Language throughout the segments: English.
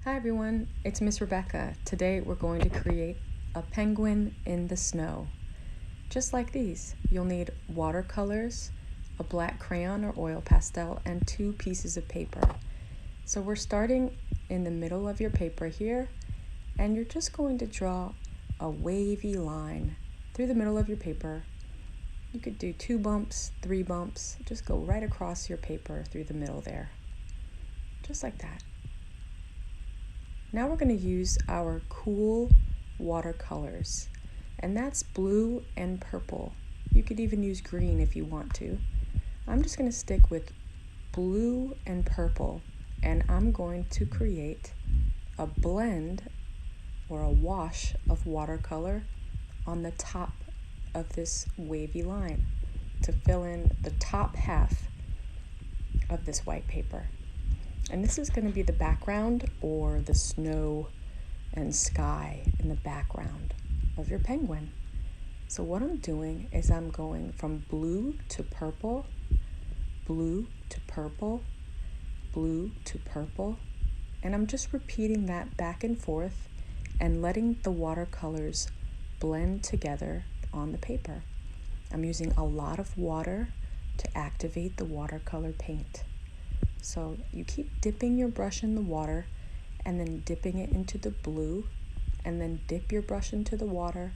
Hi everyone, it's Miss Rebecca. Today we're going to create a penguin in the snow. Just like these, you'll need watercolors, a black crayon or oil pastel, and 2 pieces of paper. So we're starting in the middle of your paper here, and you're just going to draw a wavy line through the middle of your paper. You could do 2 bumps, 3 bumps, just go right across your paper through the middle there. Just like that. Now we're going to use our cool watercolors, and that's blue and purple. You could even use green if you want to. I'm just going to stick with blue and purple, and I'm going to create a blend or a wash of watercolor on the top of this wavy line to fill in the top half of this white paper. And this is going to be the background or the snow and sky in the background of your penguin. So what I'm doing is I'm going from blue to purple, blue to purple, blue to purple, and I'm just repeating that back and forth and letting the watercolors blend together on the paper. I'm using a lot of water to activate the watercolor paint. So you keep dipping your brush in the water and then dipping it into the blue, and then dip your brush into the water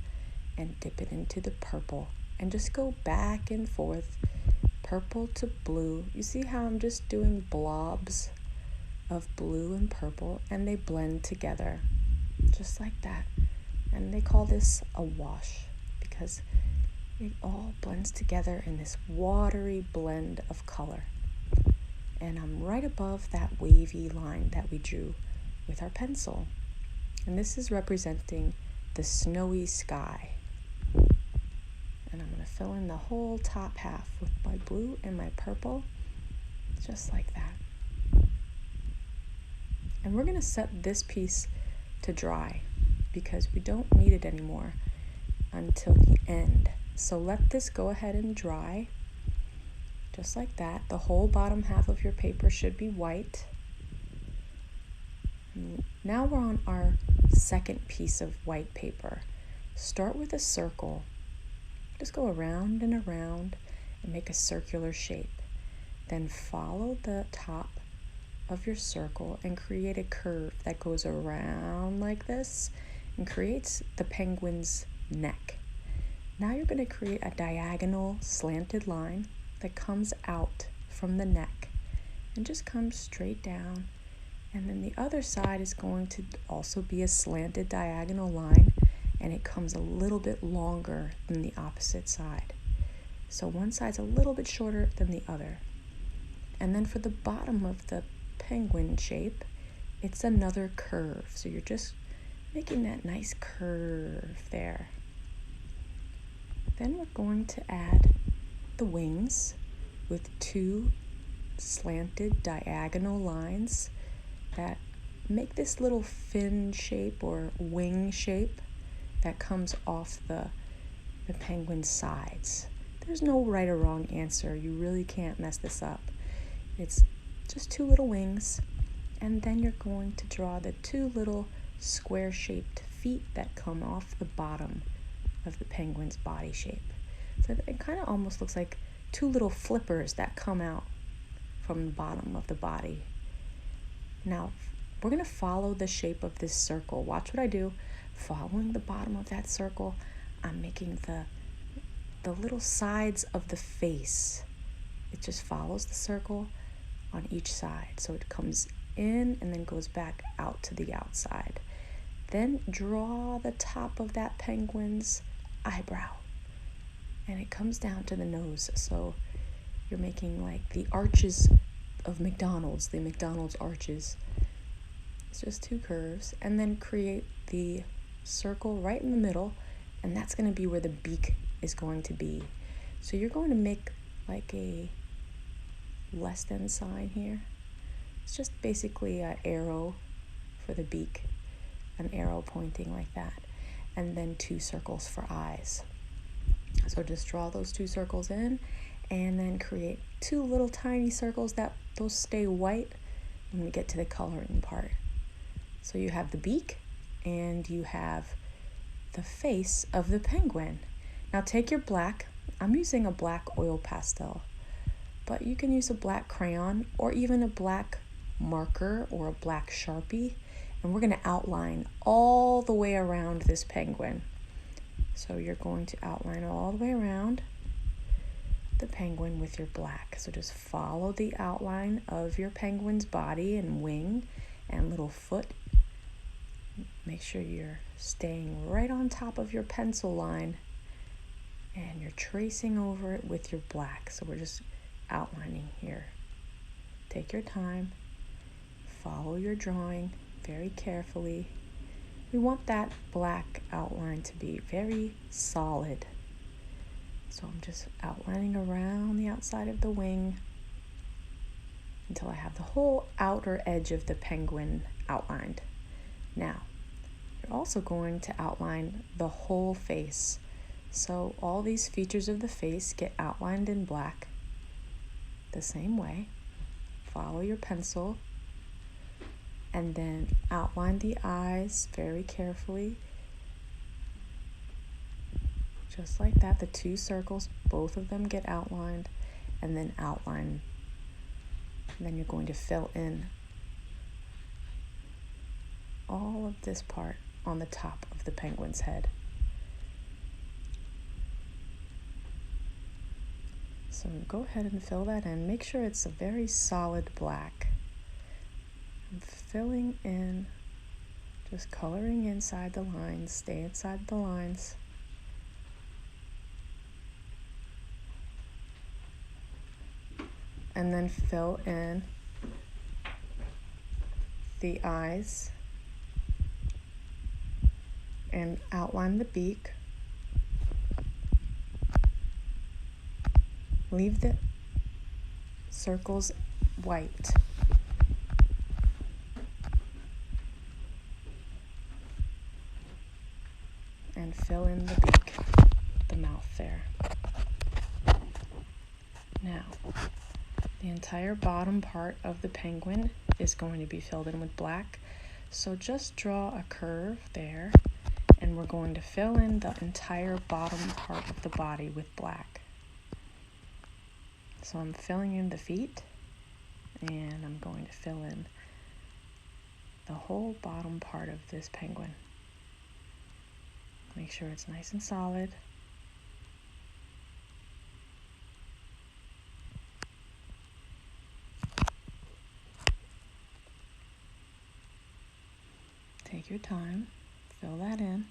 and dip it into the purple, and just go back and forth, purple to blue. You see how I'm just doing blobs of blue and purple, and they blend together just like that. And they call this a wash because it all blends together in this watery blend of color. And I'm right above that wavy line that we drew with our pencil. And this is representing the snowy sky. And I'm going to fill in the whole top half with my blue and my purple, just like that. And we're going to set this piece to dry because we don't need it anymore until the end. So let this go ahead and dry. Just like that. The whole bottom half of your paper should be white. Now we're on our second piece of white paper. Start with a circle. Just go around and around and make a circular shape. Then follow the top of your circle and create a curve that goes around like this and creates the penguin's neck. Now you're going to create a diagonal slanted line that comes out from the neck and just comes straight down, and then the other side is going to also be a slanted diagonal line, and it comes a little bit longer than the opposite side. So one side's a little bit shorter than the other. And then for the bottom of the penguin shape, it's another curve. So you're just making that nice curve there. Then we're going to add the wings with 2 slanted diagonal lines that make this little fin shape or wing shape that comes off the penguin's sides. There's no right or wrong answer. You really can't mess this up. It's just 2 little wings, and then you're going to draw the 2 little square-shaped feet that come off the bottom of the penguin's body shape. So it kind of almost looks like 2 little flippers that come out from the bottom of the body. Now, we're going to follow the shape of this circle. Watch what I do. Following the bottom of that circle, I'm making the little sides of the face. It just follows the circle on each side. So it comes in and then goes back out to the outside. Then draw the top of that penguin's eyebrow. And it comes down to the nose. So you're making like the arches of McDonald's, the McDonald's arches. It's just 2 curves. And then create the circle right in the middle. And that's going to be where the beak is going to be. So you're going to make like a less than sign here. It's just basically an arrow for the beak. An arrow pointing like that. And then 2 circles for eyes. So just draw those 2 circles in and then create 2 little tiny circles that those stay white when we get to the coloring part. So you have the beak and you have the face of the penguin. Now take your black, I'm using a black oil pastel, but you can use a black crayon or even a black marker or a black Sharpie, and we're going to outline all the way around this penguin. So you're going to outline all the way around the penguin with your black. So just follow the outline of your penguin's body and wing and little foot. Make sure you're staying right on top of your pencil line and you're tracing over it with your black. So we're just outlining here. Take your time, follow your drawing very carefully. We want that black outline to be very solid. So I'm just outlining around the outside of the wing until I have the whole outer edge of the penguin outlined. Now, you're also going to outline the whole face. So all these features of the face get outlined in black the same way. Follow your pencil and then outline the eyes very carefully. Just like that, the two circles, both of them get outlined, and then outline. And then you're going to fill in all of this part on the top of the penguin's head. So go ahead and fill that in. Make sure it's a very solid black. I'm filling in, just coloring inside the lines, stay inside the lines. And then fill in the eyes and outline the beak. Leave the circles white. And fill in the beak, the mouth there. Now, the entire bottom part of the penguin is going to be filled in with black. So just draw a curve there, and we're going to fill in the entire bottom part of the body with black. So I'm filling in the feet, and I'm going to fill in the whole bottom part of this penguin. Make sure it's nice and solid. Take your time, fill that in.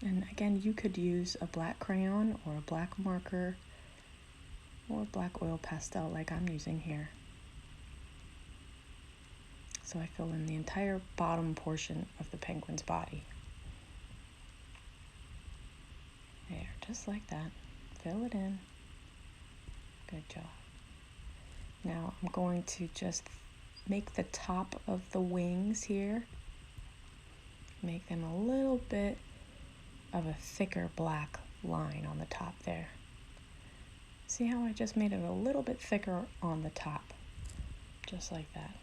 And again, you could use a black crayon or a black marker or black oil pastel like I'm using here. So I fill in the entire bottom portion of the penguin's body. There, just like that. Fill it in. Good job. Now I'm going to just make the top of the wings here, make them a little bit of a thicker black line on the top there. See how I just made it a little bit thicker on the top, just like that.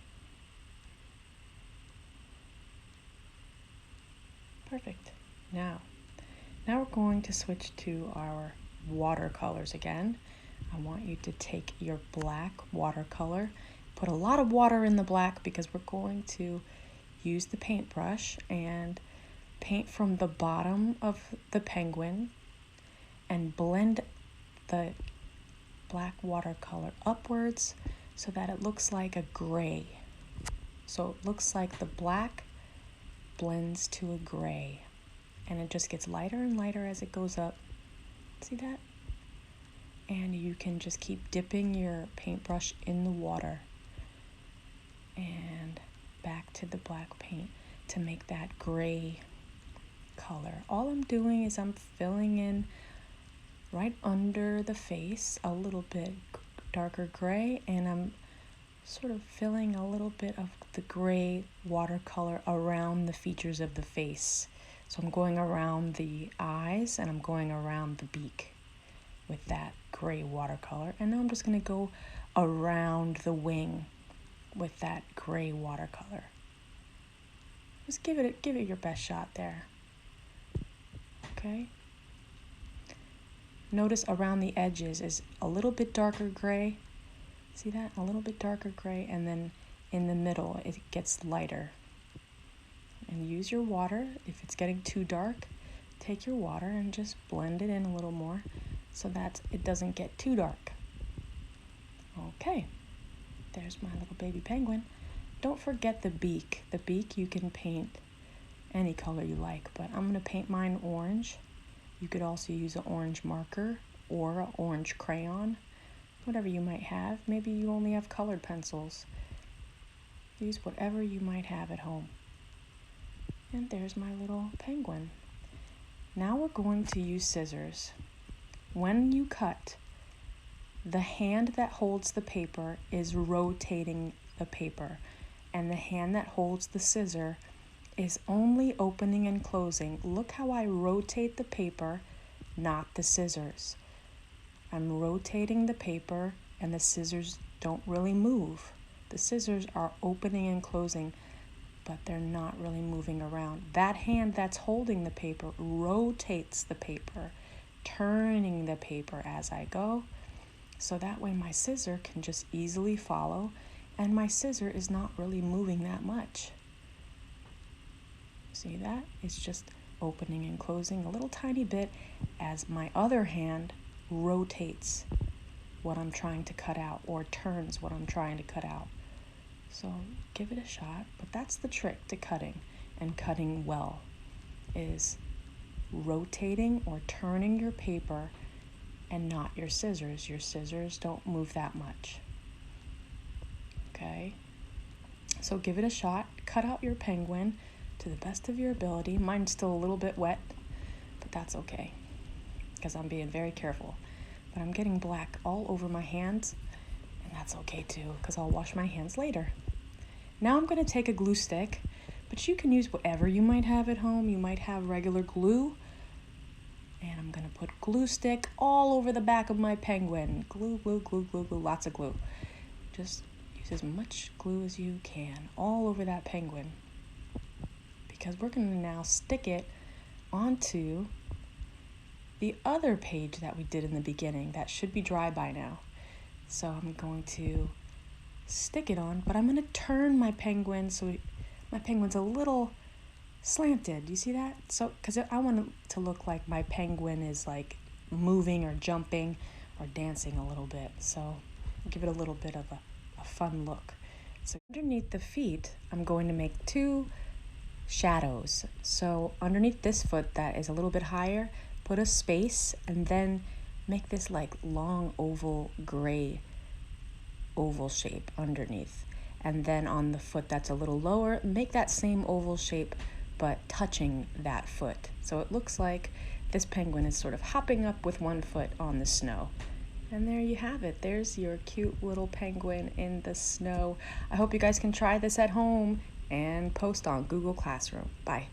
Perfect. Now we're going to switch to our watercolors again. I want you to take your black watercolor, put a lot of water in the black because we're going to use the paintbrush and paint from the bottom of the penguin and blend the black watercolor upwards so that it looks like a gray. So it looks like the black blends to a gray, and it just gets lighter and lighter as it goes up. See that? And you can just keep dipping your paintbrush in the water and back to the black paint to make that gray color. All I'm doing is I'm filling in right under the face a little bit darker gray, and I'm sort of filling a little bit of the gray watercolor around the features of the face. So I'm going around the eyes and I'm going around the beak with that gray watercolor. And now I'm just going to go around the wing with that gray watercolor. Just give it your best shot there. Okay. Notice around the edges is a little bit darker gray. See that? A little bit darker gray, and then in the middle it gets lighter. And use your water. If it's getting too dark, take your water and just blend it in a little more so that it doesn't get too dark. Okay, there's my little baby penguin. Don't forget the beak. The beak you can paint any color you like, but I'm gonna paint mine orange. You could also use an orange marker or an orange crayon, whatever you might have. Maybe you only have colored pencils. Use whatever you might have at home. And there's my little penguin. Now we're going to use scissors. When you cut, the hand that holds the paper is rotating the paper, and the hand that holds the scissor is only opening and closing. Look how I rotate the paper, not the scissors. I'm rotating the paper and the scissors don't really move. The scissors are opening and closing, but they're not really moving around. That hand that's holding the paper rotates the paper, turning the paper as I go, so that way my scissor can just easily follow, and my scissor is not really moving that much. See that? It's just opening and closing a little tiny bit as my other hand rotates what I'm trying to cut out or turns what I'm trying to cut out. So give it a shot, but that's the trick to cutting, and cutting well is rotating or turning your paper and not your scissors. Your scissors don't move that much. Okay, so give it a shot. Cut out your penguin to the best of your ability. Mine's still a little bit wet, but that's okay because I'm being very careful. But I'm getting black all over my hands, and that's okay too because I'll wash my hands later. Now I'm going to take a glue stick, but you can use whatever you might have at home. You might have regular glue, and I'm going to put glue stick all over the back of my penguin. Glue, glue, glue, glue, glue, lots of glue. Just use as much glue as you can all over that penguin, because we're going to now stick it onto the other page that we did in the beginning. That should be dry by now. So I'm going to stick it on, but I'm going to turn my penguin so my penguin's a little slanted. You see that? So because I want it to look like my penguin is like moving or jumping or dancing a little bit. So give it a little bit of a fun look. So underneath the feet, I'm going to make two shadows. So underneath this foot that is a little bit higher, put a space and then make this like long oval gray oval shape underneath. And then on the foot that's a little lower, make that same oval shape but touching that foot. So it looks like this penguin is sort of hopping up with one foot on the snow. And there you have it. There's your cute little penguin in the snow. I hope you guys can try this at home and post on Google Classroom. Bye.